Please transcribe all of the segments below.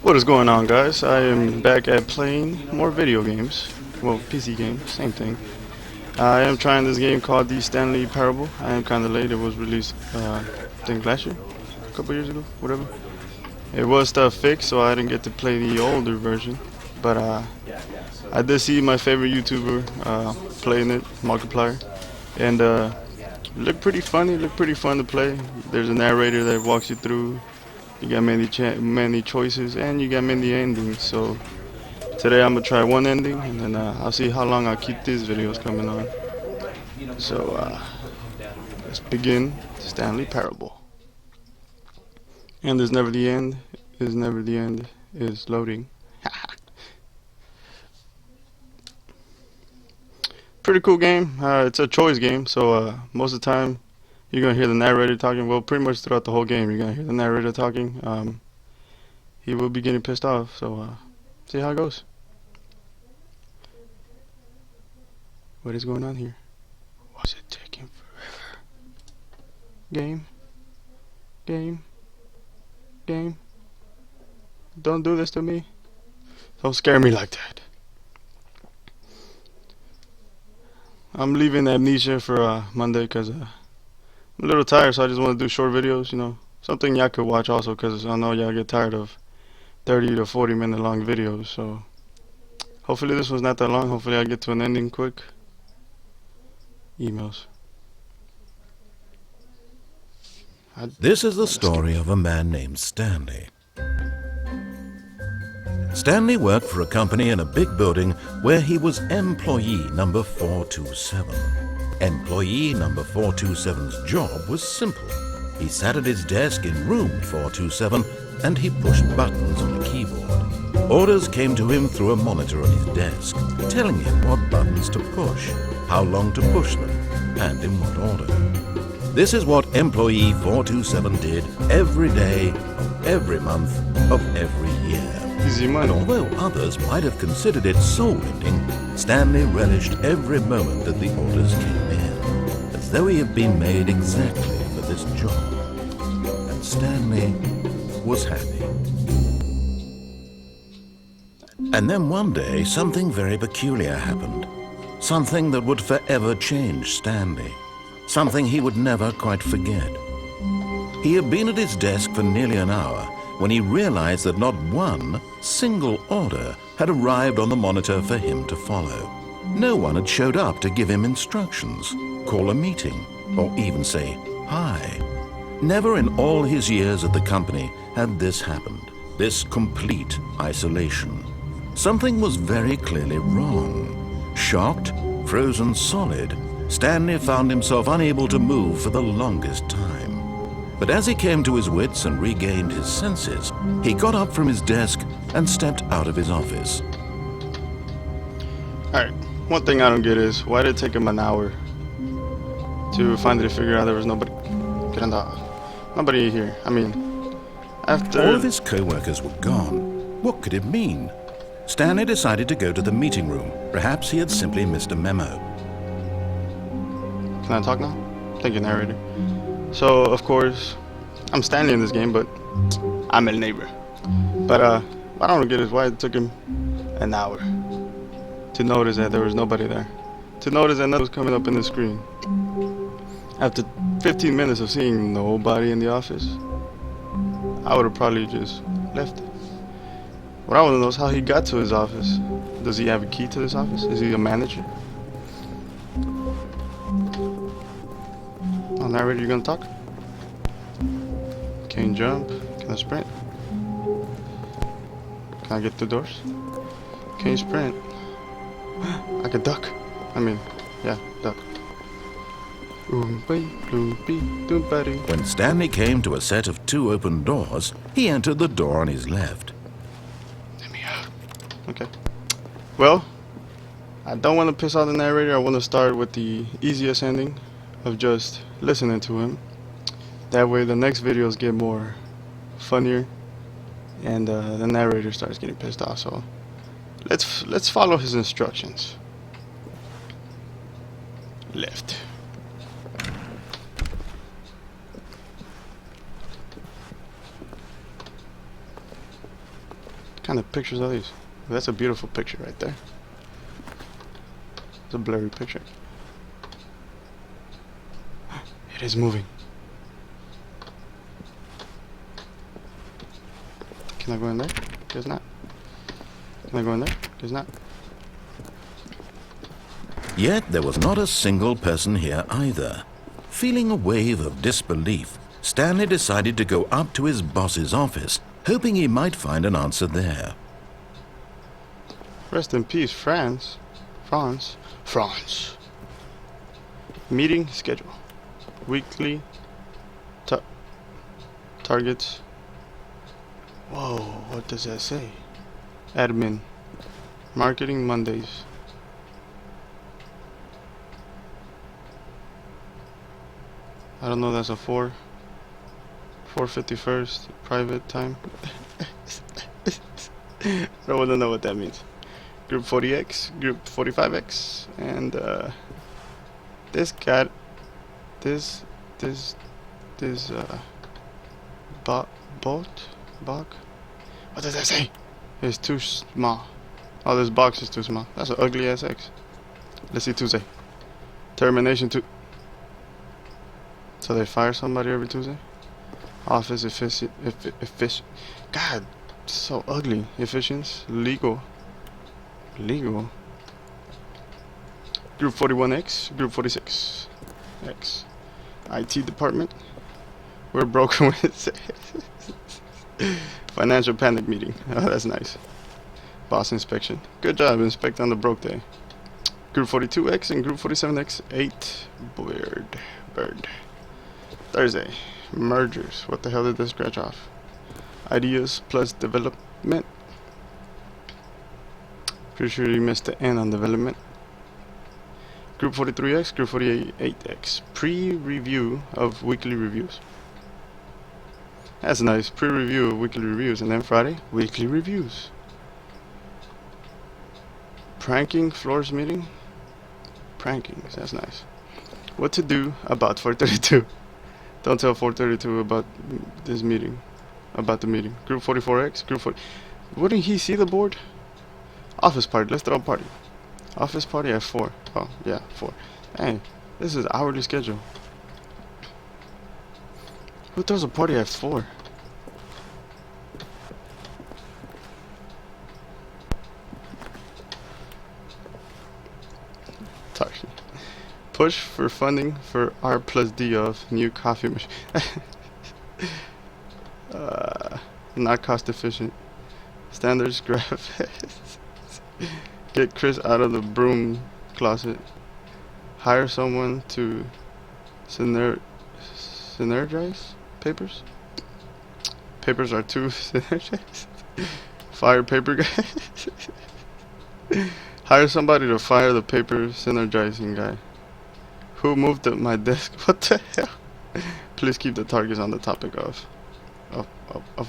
What is going on, guys? I am back at playing more video games. Well, PC games, same thing. I am trying this game called the Stanley Parable. I am kind of late. It was released, I think last year, a couple years ago, whatever. It was stuff fixed, so I didn't get to play the older version. But I did see my favorite YouTuber playing it, Markiplier, and it looked pretty funny. Looked pretty fun to play. There's a narrator that walks you through. You got many choices, and you got many endings. So today I'm gonna try one ending, and then I'll see how long I'll keep these videos coming on. So let's begin Stanley Parable. And there's never the end. Is never the end. Is loading. Pretty cool game. It's a choice game, so most of the time you're gonna hear the narrator talking. Well, pretty much throughout the whole game, you're gonna hear the narrator talking. He will be getting pissed off, so see how it goes. What is going on here? Was it taking forever? Game? Game? Game? Don't do this to me. Don't scare me like that. I'm leaving Amnesia for Monday because I'm a little tired, so I just want to do short videos, you know. Something y'all could watch also, because I know y'all get tired of 30 to 40 minute long videos, so hopefully this one's not that long. Hopefully I get to an ending quick. Emails. This is the story of a man named Stanley. Stanley worked for a company in a big building where he was employee number 427. Employee number 427's job was simple. He sat at his desk in room 427 and he pushed buttons on the keyboard. Orders came to him through a monitor on his desk, telling him what buttons to push, how long to push them, and in what order. This is what employee 427 did every day, of every month, of every year. Easy money. And although others might have considered it soul-lending, Stanley relished every moment that the orders came in, as though he had been made exactly for this job. And Stanley was happy. And then one day, something very peculiar happened. Something that would forever change Stanley. Something he would never quite forget. He had been at his desk for nearly an hour when he realized that not one single order had arrived on the monitor for him to follow. No one had showed up to give him instructions, call a meeting, or even say hi. Never in all his years at the company had this happened, this complete isolation. Something was very clearly wrong. Shocked, frozen solid, Stanley found himself unable to move for the longest time. But as he came to his wits and regained his senses, he got up from his desk and stepped out of his office. Alright, one thing I don't get is, why did it take him an hour to finally figure out there was nobody here? I mean, after... All of his co-workers were gone. What could it mean? Stanley decided to go to the meeting room. Perhaps he had simply missed a memo. Can I talk now? Thank you, narrator. So, of course, I'm Stanley in this game, but I'm a neighbor. But what I don't get is why it took him an hour to notice that there was nobody there. To notice that nothing was coming up in the screen. After 15 minutes of seeing nobody in the office, I would have probably just left. What I want to know is how he got to his office. Does he have a key to this office? Is he a manager? Oh, narrator, you gonna talk? Can you jump? Can I sprint? Can I get through doors? Can you sprint? I could duck. I mean, yeah, duck. When Stanley came to a set of 2 open doors, he entered the door on his left. Let me out. Okay. Well, I don't want to piss off the narrator. I want to start with the easiest ending of just listening to him. That way the next videos get more funnier and the narrator starts getting pissed off. So let's follow his instructions. Left. What kind of pictures are these? That's a beautiful picture right there. It's a blurry picture. It is moving. Can I go in there? Guess not. Can I go in there? Guess not. Yet there was not a single person here either. Feeling a wave of disbelief, Stanley decided to go up to his boss's office, hoping he might find an answer there. Rest in peace, France. France. Meeting schedule. Weekly targets. Whoa, what does that say? Admin. Marketing Mondays. I don't know, that's a 4:51st private time. I don't want to know what that means. Group 40X, Group 45X, and this got this bot. What does that say? It's too small. Oh, this box is too small. That's an ugly ass X. Let's see Tuesday. Termination to. So they fire somebody every Tuesday? Office efficient. God, so ugly. Efficient. Legal. Group 41X. Group 46X. IT department. We're broken with. Financial panic meeting. Oh, that's nice. Boss inspection. Good job, inspect on the broke day. Group 42X and Group 47X. 8. Bird. Thursday. Mergers. What the hell did this scratch off? Ideas plus development. Pretty sure you missed the N on development. Group 43X, Group 48X. Pre-review of weekly reviews. That's nice. Pre-review of weekly reviews. And then Friday, weekly reviews. Pranking floors meeting. Prankings. That's nice. What to do about 432. Don't tell 432 about this meeting. About the meeting. Group 44X, Group 40. Wouldn't he see the board? Office party. Let's throw a party. Office party at 4. Oh, yeah, 4. Hey, this is hourly schedule. Who throws a party at 4? Sorry. Push for funding for R plus D of new coffee machine. Not cost efficient. Standards graph. Get Chris out of the broom closet. Hire someone to synergize papers. Papers are too synergized. Fire paper guy. Hire somebody to fire the paper synergizing guy. Who moved up my desk? What the hell? Please keep the targets on the topic of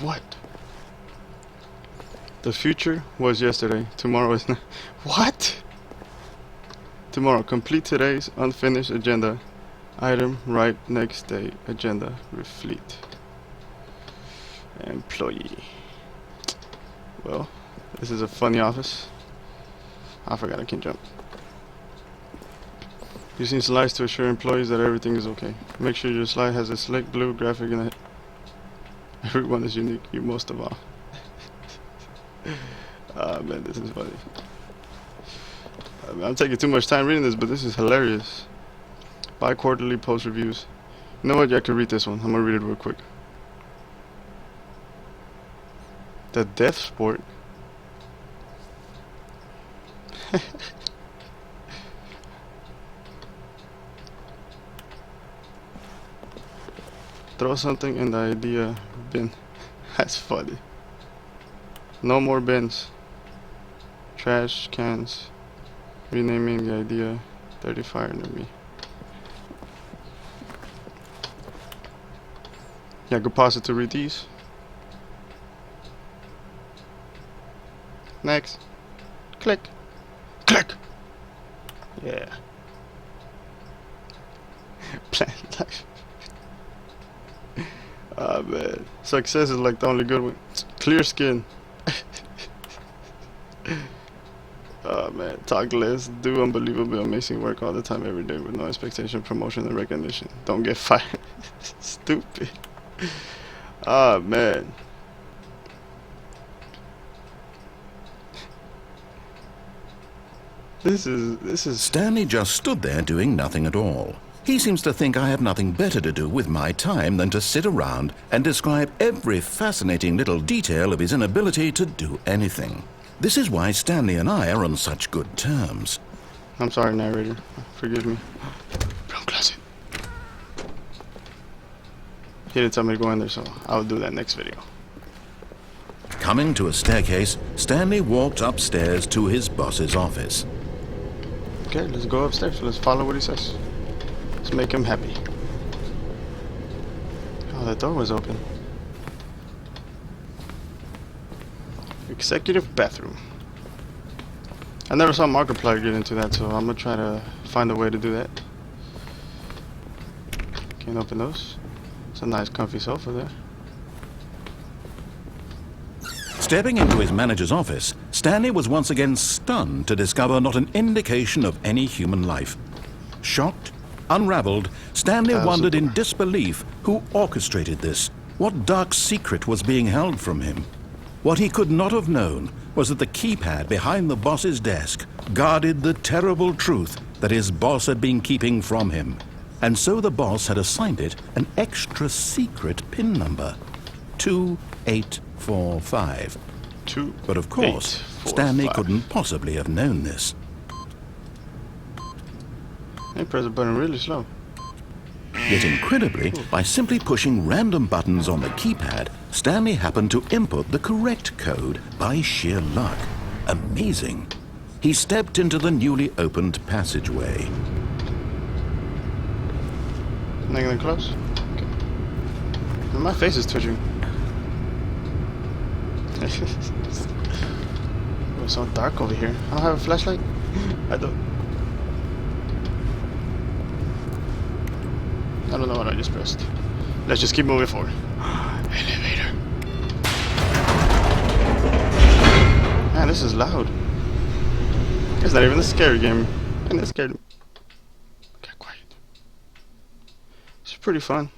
what? The future was yesterday. Tomorrow is not. What? Tomorrow, complete today's unfinished agenda item. Right next day agenda. Refleet. Employee. Well, this is a funny office. I forgot I can jump. Using slides to assure employees that everything is okay. Make sure your slide has a slick blue graphic in it. Everyone is unique, you most of all. Man, this is funny. I'm taking too much time reading this, but this is hilarious. Bi-quarterly post reviews. You know what? I could read this one. I'm gonna read it real quick. The death sport. Throw something in the idea bin. That's funny. No more bins. Trash cans. Renaming the idea. 30 fire near me. Yeah, go pause it to read these. Next. Click. Click. Yeah. Plant life. Ah man. Success is like the only good one. Clear skin. man. Talk less, do unbelievably amazing work all the time, every day, with no expectation, promotion, and recognition. Don't get fired. Stupid. Ah, man. This is. Stanley just stood there doing nothing at all. He seems to think I have nothing better to do with my time than to sit around and describe every fascinating little detail of his inability to do anything. This is why Stanley and I are on such good terms. I'm sorry, narrator. Forgive me. Brown closet. He didn't tell me to go in there, so I'll do that next video. Coming to a staircase, Stanley walked upstairs to his boss's office. Okay, let's go upstairs. Let's follow what he says. Let's make him happy. Oh, the door was open. Executive bathroom. I never saw Markiplier get into that, so I'm gonna try to find a way to do that. Can't open those. It's a nice comfy sofa there. Stepping into his manager's office, Stanley was once again stunned to discover not an indication of any human life. Shocked, unraveled, Stanley wondered in disbelief who orchestrated this. What dark secret was being held from him? What he could not have known was that the keypad behind the boss's desk guarded the terrible truth that his boss had been keeping from him. And so the boss had assigned it an extra secret PIN number. 2845. But of course, Stanley couldn't possibly have known this. They press the button really slow. Yet incredibly, by simply pushing random buttons on the keypad, Stanley happened to input the correct code by sheer luck. Amazing. He stepped into the newly opened passageway. Nothing close? Okay. My face is twitching. It's so dark over here. I don't have a flashlight? I don't know what I just pressed. Let's just keep moving forward. Elevator. Man, this is loud. It's not even a scary game. And it scared me. Okay, quiet. It's pretty fun.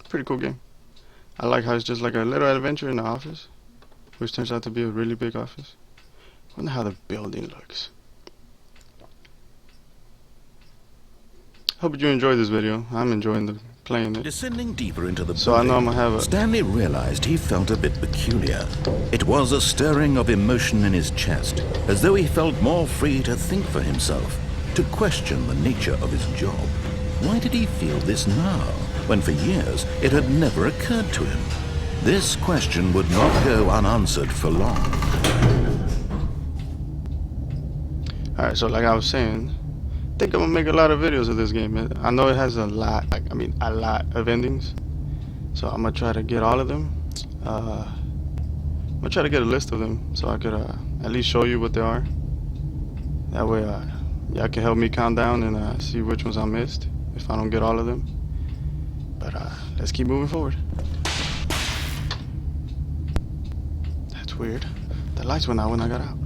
Pretty cool game. I like how it's just like a little adventure in the office, which turns out to be a really big office. I wonder how the building looks. Hope you enjoyed this video. I'm enjoying playing it. Descending deeper into the So I know I'm gonna have a... Stanley realized he felt a bit peculiar. It was a stirring of emotion in his chest, as though he felt more free to think for himself, to question the nature of his job. Why did he feel this now, when for years it had never occurred to him? This question would not go unanswered for long. Alright, so like I was saying, I think I'm gonna make a lot of videos of this game. I know it has a lot, a lot of endings. So I'm gonna try to get all of them. I'm gonna try to get a list of them so I could at least show you what they are. That way y'all can help me count down and see which ones I missed if I don't get all of them. But let's keep moving forward. That's weird. The lights went out when I got out.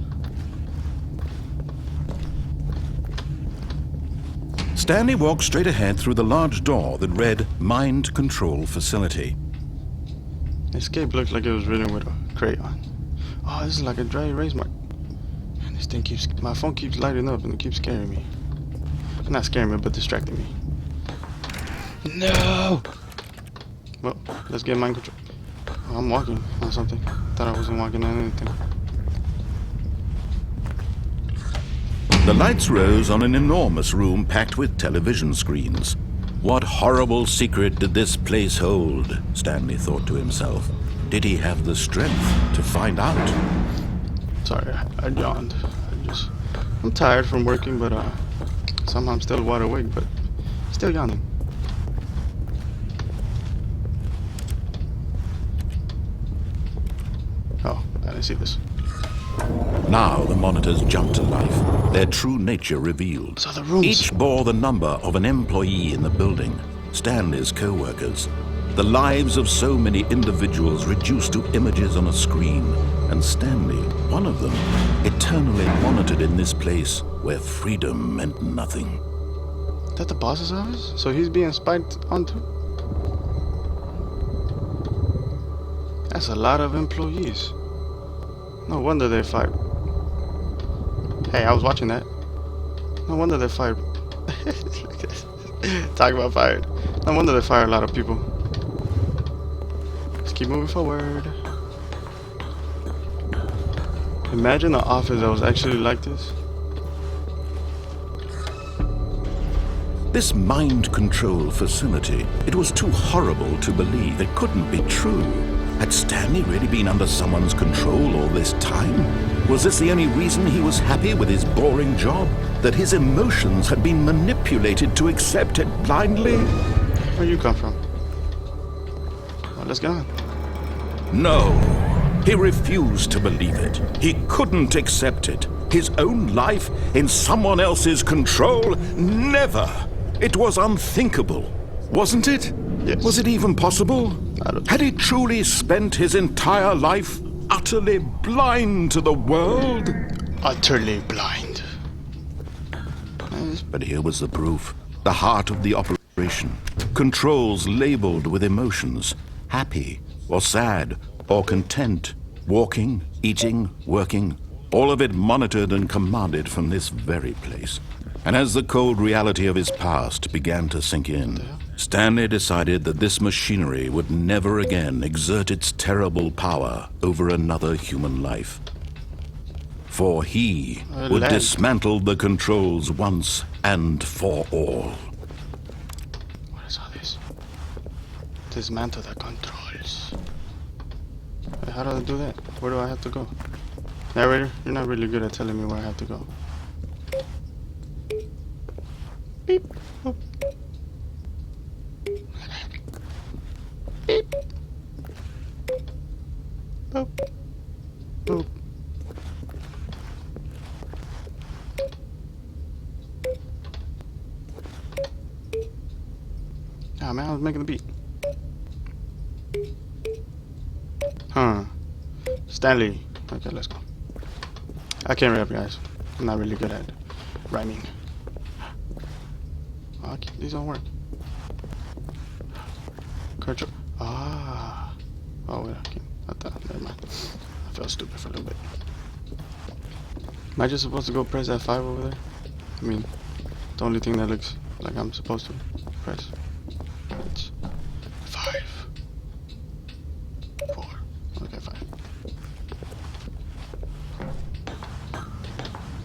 Stanley walked straight ahead through the large door that read Mind Control Facility. Escape looked like it was written with a crayon. Oh, this is like a dry erase mark. Man, this thing keeps... My phone keeps lighting up and it keeps scaring me. Not scaring me, but distracting me. No! Well, let's get mind control. Oh, I'm walking on something. Thought I wasn't walking on anything. The lights rose on an enormous room packed with television screens. What horrible secret did this place hold? Stanley thought to himself. Did he have the strength to find out? Sorry, I yawned. I'm tired from working, but somehow I'm still wide awake, but still yawning. Oh, I didn't see this. Now the monitors jumped to life, their true nature revealed. So the rooms... Each bore the number of an employee in the building, Stanley's co-workers. The lives of so many individuals reduced to images on a screen. and Stanley, one of them, eternally monitored in this place where freedom meant nothing. Is that the boss's office? So he's being spied onto? That's a lot of employees. No wonder they fired. Hey, I was watching that. No wonder they fired. Talk about fired. No wonder they fired a lot of people. Let's keep moving forward. Imagine an office that was actually like this. This mind control facility, it was too horrible to believe. It couldn't be true. Had Stanley really been under someone's control all this time? Was this the only reason he was happy with his boring job? That his emotions had been manipulated to accept it blindly? Where you come from? Well, let's go on. No. He refused to believe it. He couldn't accept it. His own life in someone else's control? Never. It was unthinkable. Wasn't it? Yes. Was it even possible? I don't- Had he truly spent his entire life utterly blind to the world? Utterly blind. But here was the proof. The heart of the operation. Controls labeled with emotions. Happy, or sad, or content. Walking, eating, working. All of it monitored and commanded from this very place. And as the cold reality of his past began to sink in, Stanley decided that this machinery would never again exert its terrible power over another human life. For he would Land. dismantle the controls once and for all. What is all this? Dismantle the controls. Wait, how do I do that? Where do I have to go? Narrator, you're not really good at telling me where I have to go. Beep. Boop. Beep. Boop. Boop. Ah, man, I was making the beat. Huh. Stanley. Okay, let's go. I can't rap, guys. I'm not really good at rhyming. Okay, these don't work. Control. Ah. Oh, wait, okay. I thought, never mind. I felt stupid for a little bit. Am I just supposed to go press F5 over there? I mean, the only thing that looks like I'm supposed to press. It's 5. 4. Okay, 5.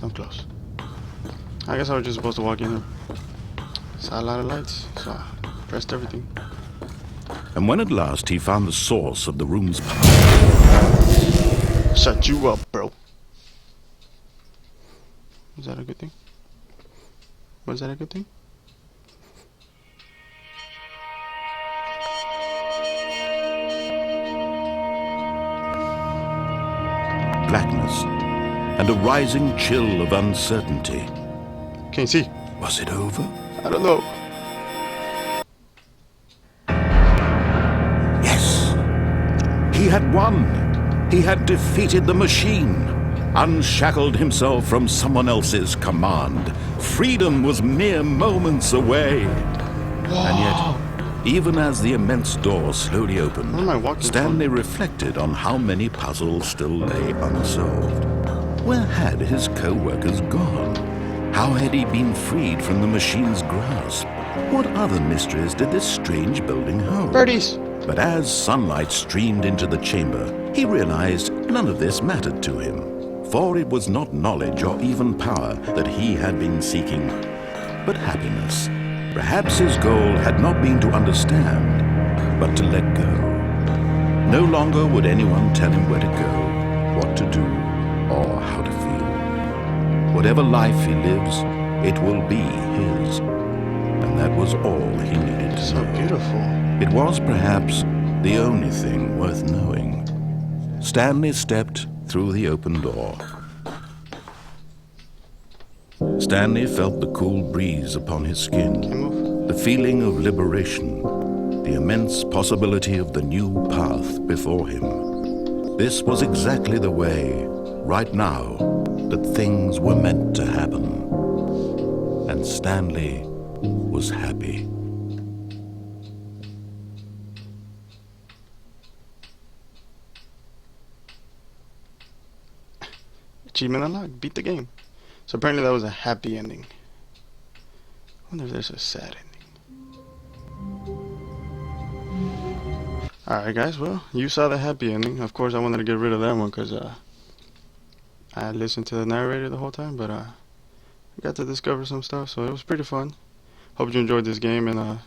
I'm close. I guess I was just supposed to walk in here. Saw a lot of lights, so I pressed everything. And when at last he found the source of the room's power, Shut you up, bro. Is that a good thing? Was that a good thing? blackness, and a rising chill of uncertainty. Can't see. Was it over? I don't know. Yes! He had won! He had defeated the machine, unshackled himself from someone else's command. Freedom was mere moments away. And yet, even as the immense door slowly opened, Where am I walking Stanley reflected on how many puzzles still lay unsolved. Where had his co-workers gone? How had he been freed from the machine's grasp? What other mysteries did this strange building hold? Birdies! But as sunlight streamed into the chamber, he realized none of this mattered to him. For it was not knowledge or even power that he had been seeking, but happiness. Perhaps his goal had not been to understand, but to let go. No longer would anyone tell him where to go, what to do, or how to feel. Whatever life he lives, it will be his. And that was all he needed to So know. beautiful. It was perhaps the only thing worth knowing. Stanley stepped through the open door. Stanley felt the cool breeze upon his skin, Can't move. the feeling of liberation, the immense possibility of the new path before him. This was exactly the way, right now, that things were meant to happen. And Stanley was happy. Achievement unlocked. Beat the game. So apparently that was a happy ending. I wonder if there's a sad ending. Alright guys, well, you saw the happy ending. Of course I wanted to get rid of that one because I listened to the narrator the whole time, but I got to discover some stuff, so it was pretty fun. Hope you enjoyed this game, and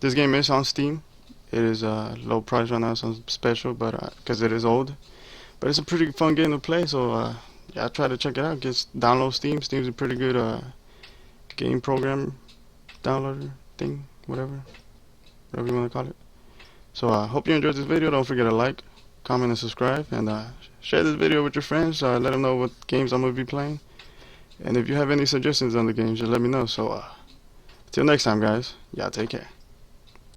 this game is on Steam. It is low price right now, some special, but because it is old. But it's a pretty fun game to play, so yeah, try to check it out. Download Steam. Steam's a pretty good game program downloader thing, whatever you want to call it. So I hope you enjoyed this video. Don't forget to like, comment, and subscribe, and share this video with your friends. Let them know what games I'm going to be playing. And if you have any suggestions on the games, just let me know. So till next time, guys, y'all take care.